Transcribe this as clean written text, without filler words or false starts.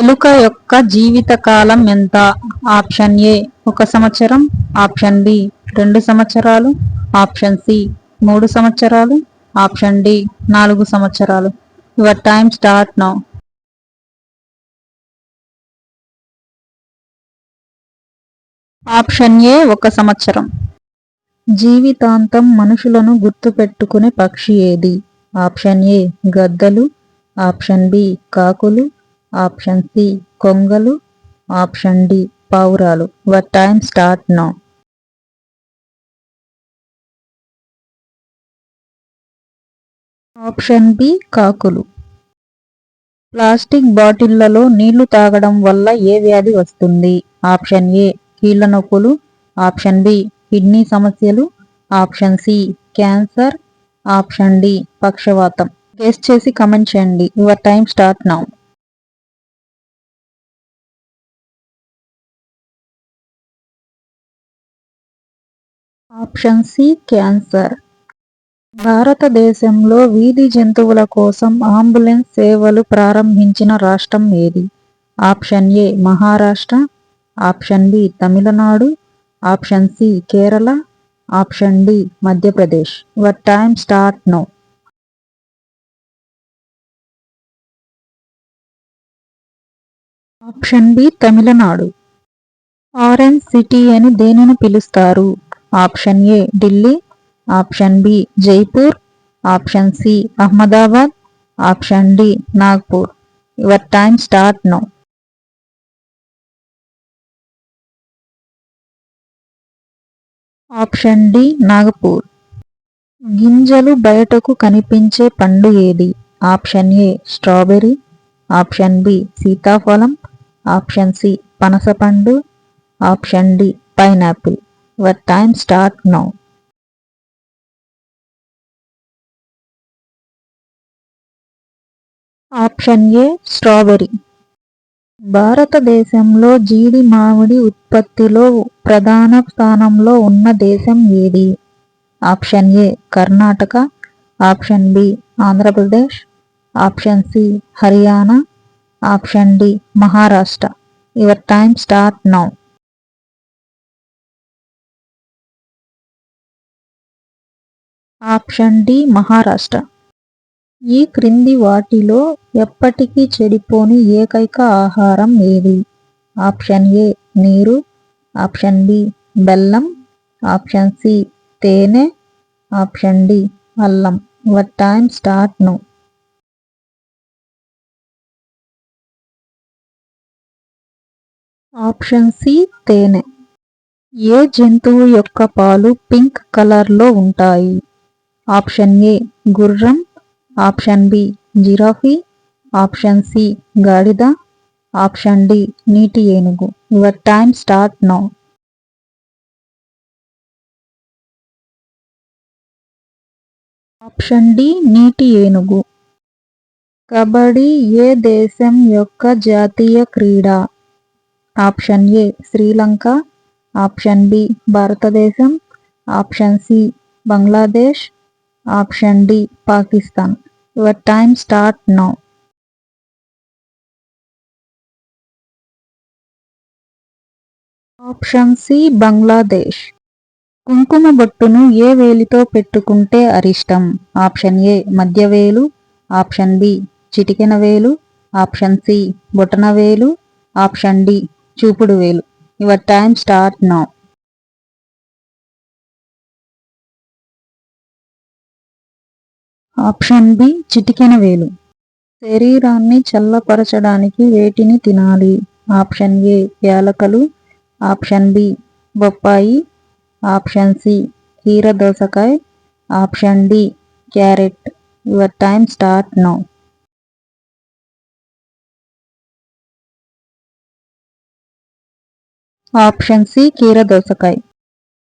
ఎలుక యొక్క జీవితకాలం ఎంత? ఆప్షన్ ఏ 1 సంవత్సరం, ఆప్షన్ బి 2 సంవత్సరాలు, ఆప్షన్ సి 3 సంవత్సరాలు, ఆప్షన్ డి 4 సంవత్సరాలు. Your time start now. Option A 1 సంవత్సరం. జీవితాంతం మనుషులను గుర్తుపెట్టుకునే పక్షి ఏది? ఆప్షన్ ఏ గద్దలు, ఆప్షన్ బి కాకులు, ఆప్షన్ సి కొంగలు, ఆప్షన్ డి పావురాలు. Your time start now. Option B కాకులు. ప్లాస్టిక్ బాటిళ్లలో నీళ్లు తాగడం వల్ల ఏ వ్యాధి వస్తుంది? ఆప్షన్ ఏ కీళ్ల నొప్పులు, ఆప్షన్ బి కిడ్నీ సమస్యలు, option C cancer, option D పక్షవాతం. గెస్ చేసి కమెంట్ చేయండి. Your time start now. Option C cancer. భారతదేశంలో వీధి జంతువుల కోసం అంబులెన్స్ సేవలు ప్రారంభించిన రాష్ట్రం ఏది? Option A Maharashtra, option B Tamil Nadu, option C Kerala, option D Madhya Pradesh. Your time start now. Option B Tamil Nadu. Orange city అని దేనిని పిలుస్తారు? Option A Delhi, option B Jaipur, option C Ahmedabad, option D Nagpur. Your time start now. Option D Nagpur. గింజలు బయటకు కనిపించే పండు ఏది? Option A strawberry, option B సీతాఫలం, option C పనసపండు, option D pineapple. Your time start now. Option A strawberry. భారతదేశంలో జీడి మామిడి ఉత్పత్తిలో ప్రధాన స్థానంలో ఉన్న దేశం ఏది? Option A Karnataka, option B Andhra Pradesh, option C Haryana, option D Maharashtra. Your time start now. Option D Maharashtra. ఈ క్రింది వాటిలో ఎప్పటికీ చెడిపోని ఏకైక ఆహారం ఏది? ఆప్షన్ ఏ నీరు, ఆప్షన్ బి బెల్లం, ఆప్షన్ సి తేనె, ఆప్షన్ డి అల్లం. Your time start now. Option C తేనె. ఏ జంతువు యొక్క పాలు పింక్ కలర్లో ఉంటాయి? ఆప్షన్ ఏ గుర్రం, ఆప్షన్ బి జిరాఫీ, ఆప్షన్ సి గాడిద, ఆప్షన్ డి నీటి ఏనుగు. Your time start now. Option D నీటి ఏనుగు. కబడ్డీ ఏ దేశం యొక్క జాతీయ క్రీడ? Option A Sri Lanka, option B భారతదేశం, option C Bangladesh, option D Pakistan. Your time start now. Option C Bangladesh. కుంకుమ బొట్టును ఏ వేలితో పెట్టుకుంటే అరిష్టం? ఆప్షన్ ఏ మధ్యవేలు, ఆప్షన్ బి చిటికెన వేలు, ఆప్షన్ సి బొటన వేలు, ఆప్షన్ డి చూపుడు వేలు. Your time start now. Option B చిటికెన వేలు. శరీరాన్ని చల్లపరచడానికి వేటిని తినాలి? ఆప్షన్ ఏ యాలకలు, ఆప్షన్ బి బొప్పాయి, ఆప్షన్ సి కీరదోసకాయ, option D carrot. Your time start now. Option C కీరదోసకాయ.